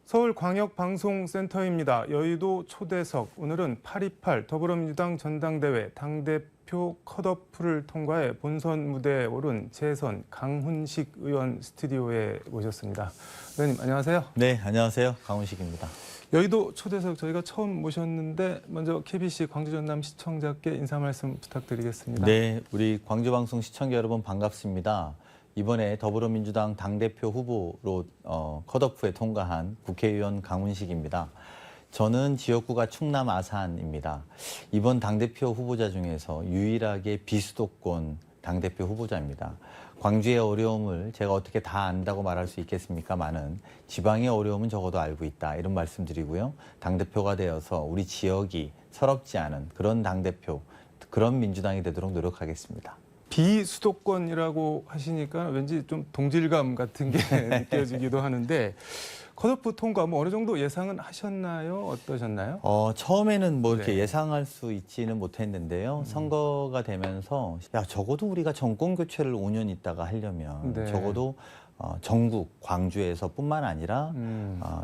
서울광역방송센터입니다. 여의도 초대석. 오늘은 8.28 더불어민주당 전당대회 당대표 컷오프를 통과해 본선 무대에 오른 재선 강훈식 의원 스튜디오에 모셨습니다. 의원님 안녕하세요. 네, 안녕하세요. 강훈식입니다. 여의도 초대석 저희가 처음 모셨는데 먼저 KBC 광주 전남 시청자께 인사 말씀 부탁드리겠습니다. 네, 우리 광주방송 시청자 여러분 반갑습니다. 이번에 더불어민주당 당대표 후보로 컷오프에 통과한 국회의원 강훈식입니다. 저는 지역구가 충남 아산입니다. 이번 당대표 후보자 중에서 유일하게 비수도권 당대표 후보자입니다. 광주의 어려움을 제가 어떻게 다 안다고 말할 수 있겠습니까마는 지방의 어려움은 적어도 알고 있다 이런 말씀드리고요. 당대표가 되어서 우리 지역이 서럽지 않은 그런 당대표, 그런 민주당이 되도록 노력하겠습니다. 비수도권이라고 하시니까 왠지 좀 동질감 같은 게 느껴지기도 하는데 컷오프 통과 뭐 어느 정도 예상은 하셨나요? 어떠셨나요? 처음에는 뭐 이렇게 네. 예상할 수 있지는 못했는데요. 선거가 되면서 야 적어도 우리가 정권 교체를 5년 있다가 하려면 네. 적어도 전국 광주에서뿐만 아니라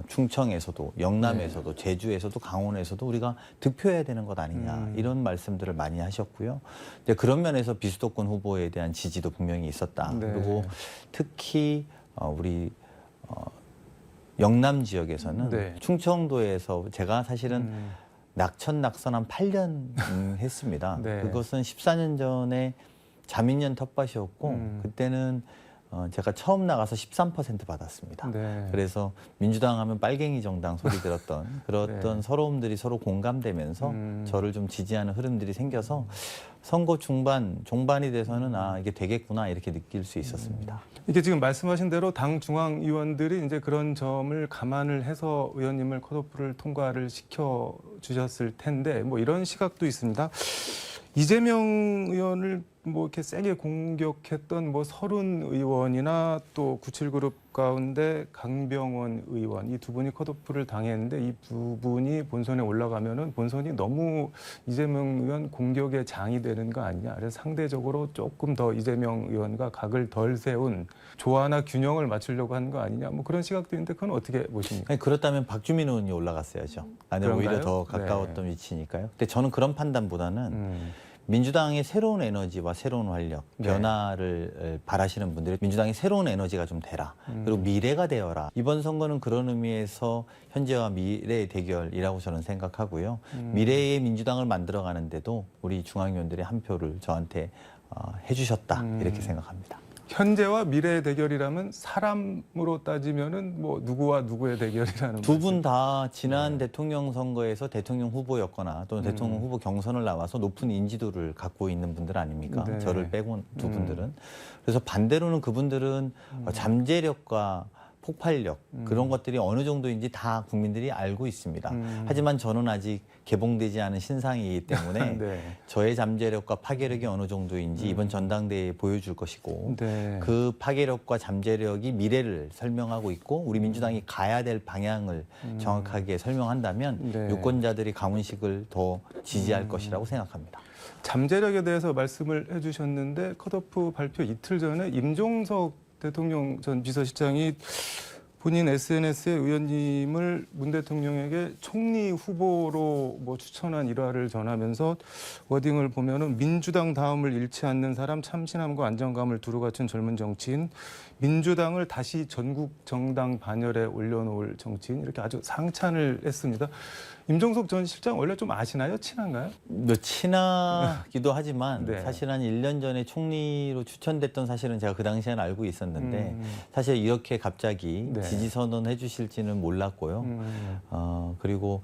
충청에서도 영남에서도 제주에서도 강원에서도 우리가 득표해야 되는 것 아니냐 이런 말씀들을 많이 하셨고요. 근데 그런 면에서 비수도권 후보에 대한 지지도 분명히 있었다. 네. 그리고 특히 우리 영남 지역에서는 네. 충청도에서 제가 사실은 낙천 한 8년 했습니다. 네. 그것은 14년 전에 자민련 텃밭이었고 그때는 제가 처음 나가서 13% 받았습니다. 네. 그래서 민주당 하면 빨갱이 정당 소리 들었던 그런 네. 서러움들이 서로 공감되면서 저를 좀 지지하는 흐름들이 생겨서 선거 종반이 돼서는 아 이게 되겠구나 이렇게 느낄 수 있었습니다. 이게 지금 말씀하신 대로 당 중앙 의원들이 이제 그런 점을 감안을 해서 의원님을 컷오프를 통과를 시켜 주셨을 텐데 뭐 이런 시각도 있습니다. 이재명 의원을 뭐 이렇게 세게 공격했던 뭐 서른 의원이나 또 97그룹 가운데 강병원 의원 이 두 분이 컷오프를 당했는데 이 두 분이 본선에 올라가면은 본선이 너무 이재명 의원 공격의 장이 되는 거 아니냐. 그래서 상대적으로 조금 더 이재명 의원과 각을 덜 세운 조화나 균형을 맞추려고 하는 거 아니냐. 뭐 그런 시각도 있는데 그건 어떻게 보십니까? 아니, 그렇다면 박주민 의원이 올라갔어야죠. 나는 오히려 더 가까웠던 위치니까요. 근데 저는 그런 판단보다는 민주당의 새로운 에너지와 새로운 활력, 변화를 바라시는 분들이 민주당의 새로운 에너지가 좀 되라. 그리고 미래가 되어라. 이번 선거는 그런 의미에서 현재와 미래의 대결이라고 저는 생각하고요. 미래의 민주당을 만들어가는데도 우리 중앙위원들이 한 표를 저한테 해주셨다. 이렇게 생각합니다. 현재와 미래의 대결이라면 사람으로 따지면은 뭐 누구와 누구의 대결이라는 두 분 다 지난 대통령 선거에서 대통령 후보였거나 또는 대통령 후보 경선을 나와서 높은 인지도를 갖고 있는 분들 아닙니까? 네. 저를 빼고 두 분들은. 그래서 반대로는 그분들은 잠재력과 폭발력 그런 것들이 어느 정도인지 다 국민들이 알고 있습니다. 하지만 저는 아직 개봉되지 않은 신상이기 때문에 네. 저의 잠재력과 파괴력이 어느 정도인지 이번 전당대회에 보여줄 것이고 네. 그 파괴력과 잠재력이 미래를 설명하고 있고 우리 민주당이 가야 될 방향을 정확하게 설명한다면 네. 유권자들이 강훈식을 더 지지할 것이라고 생각합니다. 잠재력에 대해서 말씀을 해주셨는데 컷오프 발표 이틀 전에 임종석 대통령 전 비서실장이 본인 SNS에 의원님을 문 대통령에게 총리 후보로 뭐 추천한 일화를 전하면서 워딩을 보면은 민주당 다음을 잃지 않는 사람, 참신함과 안정감을 두루 갖춘 젊은 정치인, 민주당을 다시 전국 정당 반열에 올려놓을 정치인 이렇게 아주 상찬을 했습니다. 임종석 전 실장 원래 좀 아시나요? 친한가요? 뭐 친하기도 하지만 네. 사실 한 1년 전에 총리로 추천됐던 사실은 제가 그 당시에는 알고 있었는데 사실 이렇게 갑자기 네. 지지 선언해 주실지는 몰랐고요. 그리고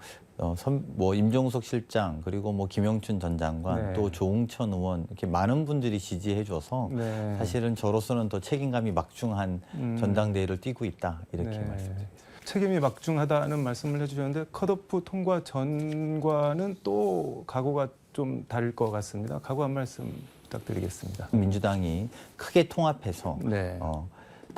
뭐 임종석 실장 그리고 뭐 김영춘 전 장관 네. 또 조응천 의원 이렇게 많은 분들이 지지해 줘서 네. 사실은 저로서는 더 책임감이 막중한 전당대회를 뛰고 있다 이렇게 네. 말씀드립니다. 책임이 막중하다는 말씀을 해주셨는데 컷오프 통과 전과는 또 각오가 좀 다를 것 같습니다. 각오 한 말씀 부탁드리겠습니다. 민주당이 크게 통합해서 네.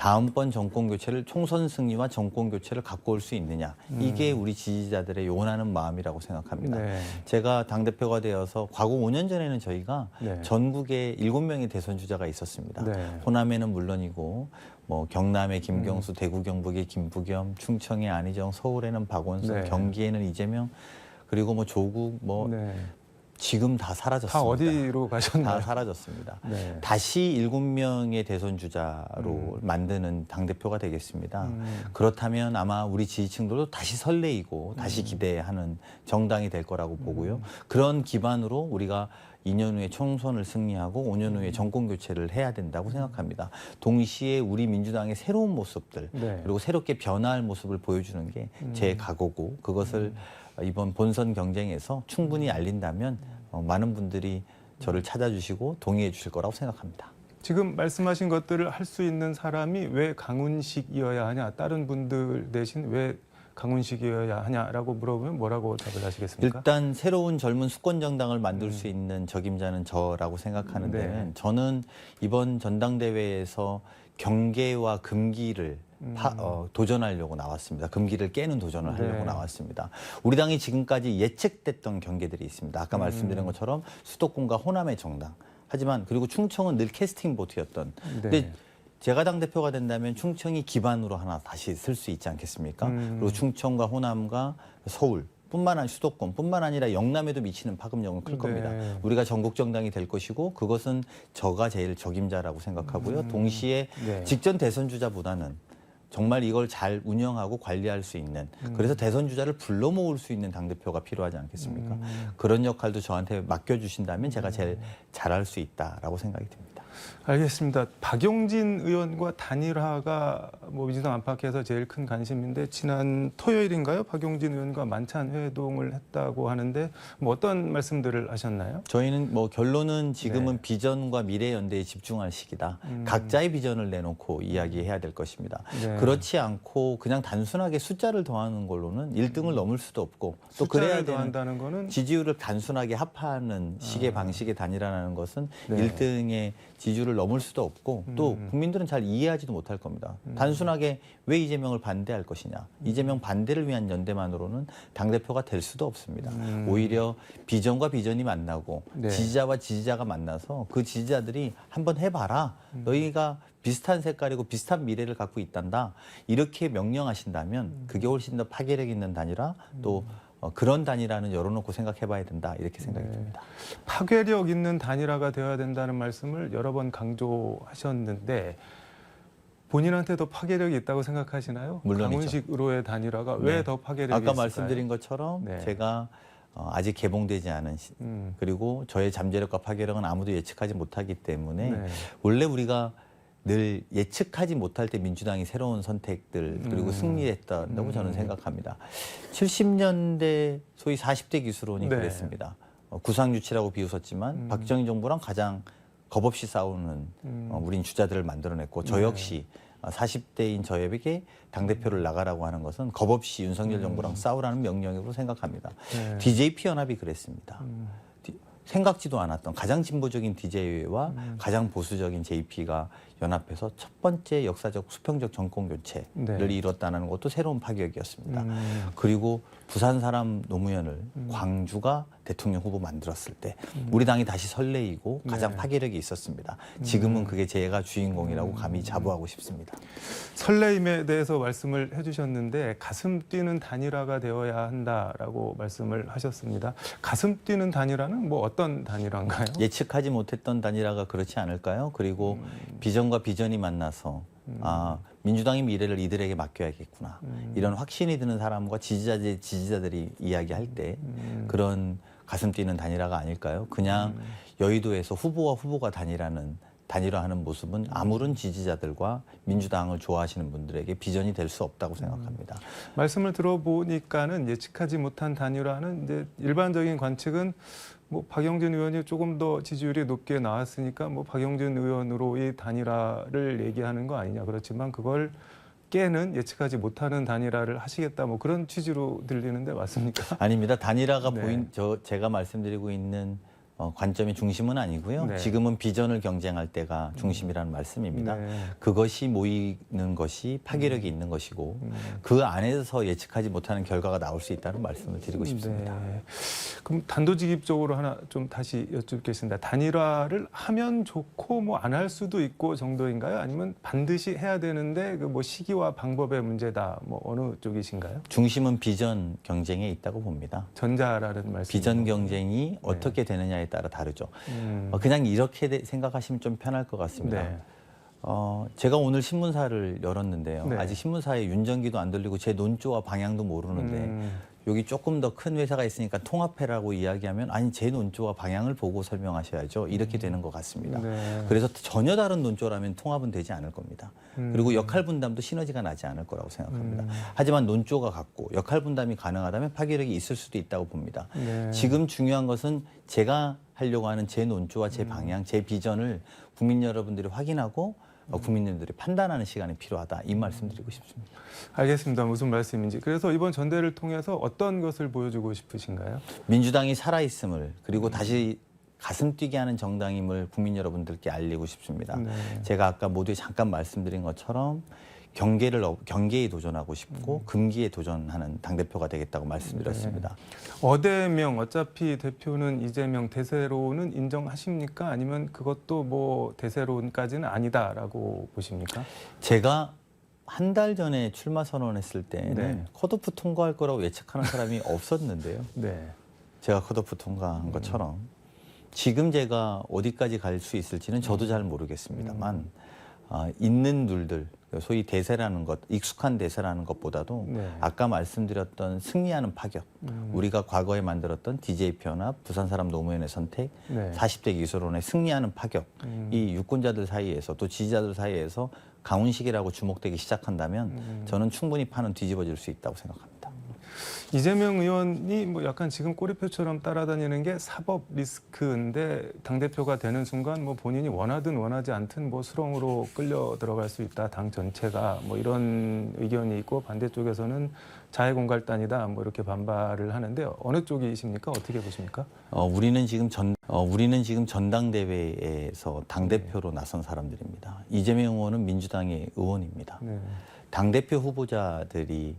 다음번 정권 교체를 총선 승리와 정권 교체를 갖고 올 수 있느냐. 이게 우리 지지자들의 원하는 마음이라고 생각합니다. 네. 제가 당대표가 되어서 과거 5년 전에는 저희가 네. 전국에 7명의 대선 주자가 있었습니다. 네. 호남에는 물론이고 뭐 경남의 김경수, 대구 경북의 김부겸, 충청의 안희정, 서울에는 박원순, 네. 경기에는 이재명, 그리고 뭐 조국 뭐 네. 지금 다 사라졌습니다. 다 어디로 가셨나요? 다 사라졌습니다. 네. 다시 7명의 대선 주자로 만드는 당대표가 되겠습니다. 음. 그렇다면 아마 우리 지지층들도 다시 설레이고 다시 기대하는 정당이 될 거라고 보고요. 그런 기반으로 우리가 2년 후에 총선을 승리하고 5년 후에 정권 교체를 해야 된다고 생각합니다. 동시에 우리 민주당의 새로운 모습들 네. 그리고 새롭게 변화할 모습을 보여주는 게 제 각오고 그것을 이번 본선 경쟁에서 충분히 알린다면 많은 분들이 저를 찾아주시고 동의해 주실 거라고 생각합니다. 지금 말씀하신 것들을 할 수 있는 사람이 왜 강훈식이어야 하냐, 다른 분들 대신 왜 강훈식이어야 하냐라고 물어보면 뭐라고 답을 하시겠습니까? 일단 새로운 젊은 수권 정당을 만들 수 있는 적임자는 저라고 생각하는 네. 데는 저는 이번 전당대회에서 경계와 금기를 도전하려고 나왔습니다. 금기를 깨는 도전을 하려고 네. 나왔습니다. 우리 당이 지금까지 예측됐던 경계들이 있습니다. 아까 말씀드린 것처럼 수도권과 호남의 정당. 하지만 그리고 충청은 늘 캐스팅 보트였던. 네. 근데 제가 당대표가 된다면 충청이 기반으로 하나 다시 쓸 수 있지 않겠습니까? 그리고 충청과 호남과 서울 뿐만 아니라 수도권뿐만 아니라 영남에도 미치는 파급력은 클 겁니다. 네. 우리가 전국 정당이 될 것이고 그것은 저가 제일 적임자라고 생각하고요. 동시에 네. 직전 대선 주자보다는 정말 이걸 잘 운영하고 관리할 수 있는 그래서 대선 주자를 불러 모을 수 있는 당대표가 필요하지 않겠습니까? 그런 역할도 저한테 맡겨주신다면 제가 제일 잘할 수 있다라고 생각이 듭니다. 알겠습니다. 박용진 의원과 단일화가 뭐 민주당 안팎에서 제일 큰 관심인데 지난 토요일인가요? 박용진 의원과 만찬 회동을 했다고 하는데 뭐 어떤 말씀들을 하셨나요? 저희는 뭐 결론은 지금은 네. 비전과 미래 연대에 집중할 시기다. 각자의 비전을 내놓고 이야기해야 될 것입니다. 네. 그렇지 않고 그냥 단순하게 숫자를 더하는 걸로는 1등을 넘을 수도 없고 또 숫자를 그래야 되는 더한다는 거는 지지율을 단순하게 합하는 식의 방식의 단일화라는 것은 네. 1등의 지지율을 넘을 수도 없고 또 국민들은 잘 이해하지도 못할 겁니다. 단순하게 왜 이재명을 반대할 것이냐. 이재명 반대를 위한 연대만으로는 당대표가 될 수도 없습니다. 오히려 비전과 비전이 만나고 네. 지지자와 지지자가 만나서 그 지지자들이 한번 해봐라. 너희가 비슷한 색깔이고 비슷한 미래를 갖고 있단다. 이렇게 명령하신다면 그게 훨씬 더 파괴력 있는 단일화 또 그런 단일화는 열어놓고 생각해봐야 된다. 이렇게 생각이 듭니다. 파괴력 있는 단일화가 되어야 된다는 말씀을 여러 번 강조하셨는데 본인한테도 파괴력이 있다고 생각하시나요? 물론이죠. 강훈식으로의 단일화가 네. 왜 더 파괴력이 아까 있을까요? 말씀드린 것처럼 네. 제가 아직 개봉되지 않은 그리고 저의 잠재력과 파괴력은 아무도 예측하지 못하기 때문에 네. 원래 우리가 늘 예측하지 못할 때 민주당이 새로운 선택들 그리고 승리했다고 저는 생각합니다. 70년대 소위 40대 기술론이 네. 그랬습니다. 구상유치라고 비웃었지만 박정희 정부랑 가장 겁없이 싸우는 우린 주자들을 만들어냈고 저 역시 40대인 저에게 당대표를 나가라고 하는 것은 겁없이 윤석열 정부랑 싸우라는 명령으로 생각합니다. 네. DJP 연합이 그랬습니다. 생각지도 않았던 가장 진보적인 DJ와 가장 보수적인 JP가 연합해서 첫 번째 역사적 수평적 정권 교체를 네. 이뤘다는 것도 새로운 파격이었습니다. 그리고 부산 사람 노무현을 광주가 대통령 후보 만들었을 때 우리 당이 다시 설레이고 가장 네. 파괴력이 있었습니다. 지금은 그게 제가 주인공이라고 감히 자부하고 싶습니다. 설레임에 대해서 말씀을 해주셨는데 가슴 뛰는 단일화가 되어야 한다라고 말씀을 하셨습니다. 가슴 뛰는 단일화는 뭐 어떤 단일화인가요? 예측하지 못했던 단일화가 그렇지 않을까요? 그리고 비전과 비전이 만나서 민주당의 미래를 이들에게 맡겨야겠구나. 이런 확신이 드는 사람과 지지자들이 이야기할 때 그런 가슴 뛰는 단일화가 아닐까요? 그냥 여의도에서 후보와 후보가 단일화하는 모습은 아무런 지지자들과 민주당을 좋아하시는 분들에게 비전이 될 수 없다고 생각합니다. 말씀을 들어보니까는 예측하지 못한 단일화는 이제 일반적인 관측은 뭐 박용진 의원이 조금 더 지지율이 높게 나왔으니까 뭐 박용진 의원으로의 단일화를 얘기하는 거 아니냐. 그렇지만 그걸 깨는 예측하지 못하는 단일화를 하시겠다. 뭐 그런 취지로 들리는데 맞습니까? 아닙니다. 단일화가 네. 제가 말씀드리고 있는 관점이 중심은 아니고요. 네. 지금은 비전을 경쟁할 때가 중심이라는 말씀입니다. 네. 그것이 모이는 것이 파괴력이 있는 것이고 그 안에서 예측하지 못하는 결과가 나올 수 있다는 말씀을 드리고 싶습니다. 네. 그럼 단도직입적으로 하나 좀 다시 여쭙겠습니다. 단일화를 하면 좋고 뭐 안 할 수도 있고 정도인가요? 아니면 반드시 해야 되는데 그 뭐 시기와 방법의 문제다. 뭐 어느 쪽이신가요? 중심은 비전 경쟁에 있다고 봅니다. 전자라는 말씀. 비전 경쟁이 어떻게 되느냐에 따라 다르죠. 그냥 이렇게 생각하시면 좀 편할 것 같습니다. 네. 제가 오늘 신문사를 열었는데요. 네. 아직 신문사에 윤전기도 안 돌리고 제 논조와 방향도 모르는데 여기 조금 더 큰 회사가 있으니까 통합해라고 이야기하면 아니 제 논조와 방향을 보고 설명하셔야죠. 이렇게 되는 것 같습니다. 네. 그래서 전혀 다른 논조라면 통합은 되지 않을 겁니다. 그리고 역할 분담도 시너지가 나지 않을 거라고 생각합니다. 하지만 논조가 같고 역할 분담이 가능하다면 파괴력이 있을 수도 있다고 봅니다. 네. 지금 중요한 것은 제가 하려고 하는 제 논조와 제 방향, 제 비전을 국민 여러분들이 확인하고 국민들이 판단하는 시간이 필요하다. 이 말씀 드리고 싶습니다. 알겠습니다. 무슨 말씀인지. 그래서 이번 전대를 통해서 어떤 것을 보여주고 싶으신가요? 민주당이 살아있음을 그리고 다시 가슴 뛰게 하는 정당임을 국민 여러분들께 알리고 싶습니다. 네. 제가 아까 모두에 잠깐 말씀드린 것처럼 경계에 도전하고 싶고 금기에 도전하는 당대표가 되겠다고 말씀드렸습니다. 어대명 어차피 대표는 이재명 대세로는 인정하십니까? 아니면 그것도 뭐 대세론까지는 아니다라고 보십니까? 제가 한 달 전에 출마 선언했을 때는 네. 컷오프 통과할 거라고 예측하는 사람이 없었는데요. 네. 제가 컷오프 통과한 것처럼 지금 제가 어디까지 갈 수 있을지는 저도 잘 모르겠습니다만 있는 둘들 소위 대세라는 것, 익숙한 대세라는 것보다도 네. 아까 말씀드렸던 승리하는 파격, 우리가 과거에 만들었던 DJ 편합, 부산 사람 노무현의 선택, 네. 40대 기술론의 승리하는 파격, 이 유권자들 사이에서 또 지지자들 사이에서 강훈식이라고 주목되기 시작한다면 저는 충분히 판은 뒤집어질 수 있다고 생각합니다. 이재명 의원이 뭐 약간 지금 꼬리표처럼 따라다니는 게 사법 리스크인데 당대표가 되는 순간 뭐 본인이 원하든 원하지 않든 뭐 수렁으로 끌려 들어갈 수 있다. 당 전체가 뭐 이런 의견이 있고 반대쪽에서는 자해공갈단이다. 뭐 이렇게 반발을 하는데 어느 쪽이십니까? 어떻게 보십니까? 우리는 지금 전당대회에서 당대표로 나선 사람들입니다. 이재명 의원은 민주당의 의원입니다. 네. 당대표 후보자들이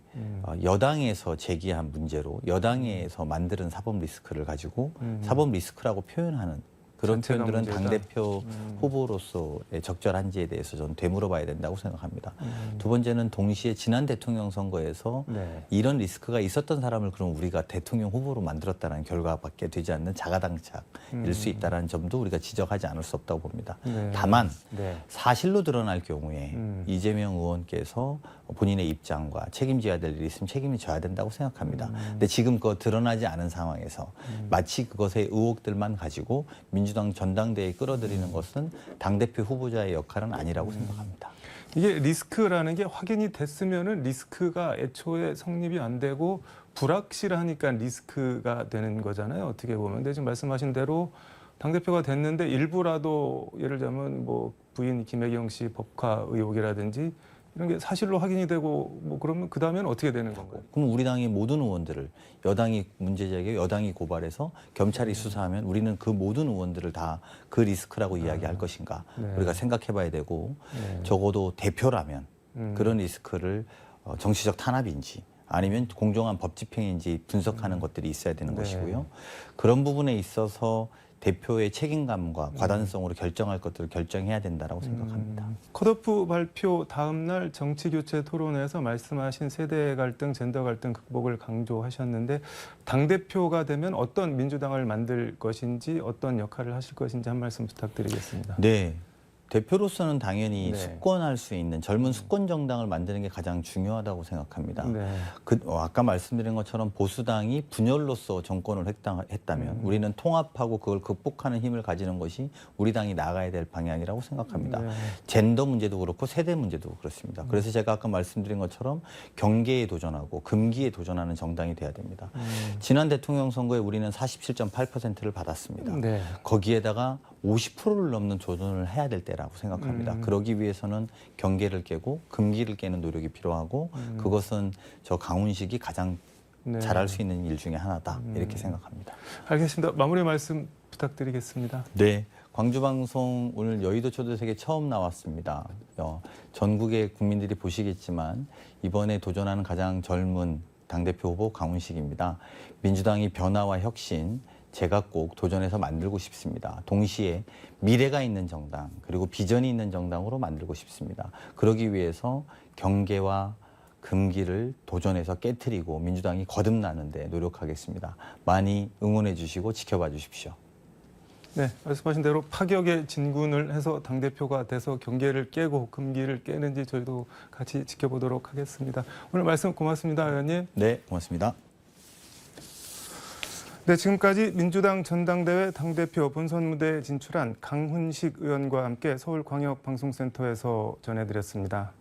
여당에서 제기한 문제로 여당에서 만드는 사법 리스크를 가지고 사법 리스크라고 표현하는 그런 전체가 표현들은 문제다. 당대표 후보로서의 적절한지에 대해서 저는 되물어봐야 된다고 생각합니다. 두 번째는 동시에 지난 대통령 선거에서 네. 이런 리스크가 있었던 사람을 그럼 우리가 대통령 후보로 만들었다는 결과밖에 되지 않는 자가당착일 수 있다는 점도 우리가 지적하지 않을 수 없다고 봅니다. 네. 다만 네. 사실로 드러날 경우에 이재명 의원께서 본인의 입장과 책임져야 될 일이 있으면 책임이 져야 된다고 생각합니다. 근데 지금 그거 드러나지 않은 상황에서 마치 그것의 의혹들만 가지고 민주당 전당대회에 끌어들이는 것은 당대표 후보자의 역할은 아니라고 생각합니다. 이게 리스크라는 게 확인이 됐으면은 리스크가 애초에 성립이 안 되고 불확실하니까 리스크가 되는 거잖아요. 어떻게 보면. 근데 지금 말씀하신 대로 당대표가 됐는데 일부라도 예를 들자면 뭐 부인 김혜경 씨 법화 의혹이라든지 이런 게 사실로 확인이 되고 뭐 그러면 그 다음에는 어떻게 되는 건가요? 그럼 우리 당의 모든 의원들을 여당이 문제 제기해 여당이 고발해서 경찰이 수사하면 우리는 그 모든 의원들을 다 그 리스크라고 이야기할 것인가 네. 우리가 생각해봐야 되고 네. 적어도 대표라면 그런 리스크를 정치적 탄압인지 아니면 공정한 법 집행인지 분석하는 것들이 있어야 되는 네. 것이고요. 그런 부분에 있어서 대표의 책임감과 과단성으로 결정할 것들을 결정해야 된다고 생각합니다. 컷오프 발표 다음 날 정치교체 토론에서 말씀하신 세대 갈등, 젠더 갈등 극복을 강조하셨는데 당대표가 되면 어떤 민주당을 만들 것인지 어떤 역할을 하실 것인지 한 말씀 부탁드리겠습니다. 네. 대표로서는 당연히 네. 수권할 수 있는 젊은 수권 정당을 만드는 게 가장 중요하다고 생각합니다. 네. 아까 말씀드린 것처럼 보수당이 분열로서 정권을 했다면 우리는 통합하고 그걸 극복하는 힘을 가지는 것이 우리 당이 나가야 될 방향이라고 생각합니다. 네. 젠더 문제도 그렇고 세대 문제도 그렇습니다. 그래서 제가 아까 말씀드린 것처럼 경계에 도전하고 금기에 도전하는 정당이 돼야 됩니다. 지난 대통령 선거에 우리는 47.8%를 받았습니다. 네. 거기에다가 50%를 넘는 도전을 해야 될 때라고 생각합니다. 그러기 위해서는 경계를 깨고 금기를 깨는 노력이 필요하고 그것은 저 강훈식이 가장 네. 잘할 수 있는 일 중에 하나다 이렇게 생각합니다. 알겠습니다. 마무리 말씀 부탁드리겠습니다. 네, 광주방송 오늘 여의도 초대석에 처음 나왔습니다. 전국의 국민들이 보시겠지만 이번에 도전하는 가장 젊은 당대표 후보 강훈식입니다. 민주당이 변화와 혁신, 제가 꼭 도전해서 만들고 싶습니다. 동시에 미래가 있는 정당, 그리고 비전이 있는 정당으로 만들고 싶습니다. 그러기 위해서 경계와 금기를 도전해서 깨트리고 민주당이 거듭나는 데 노력하겠습니다. 많이 응원해 주시고 지켜봐 주십시오. 네, 말씀하신 대로 파격의 진군을 해서 당대표가 돼서 경계를 깨고 금기를 깨는지 저희도 같이 지켜보도록 하겠습니다. 오늘 말씀 고맙습니다, 의원님. 네, 고맙습니다. 네, 지금까지 민주당 전당대회 당대표 본선 무대에 진출한 강훈식 의원과 함께 서울광역방송센터에서 전해드렸습니다.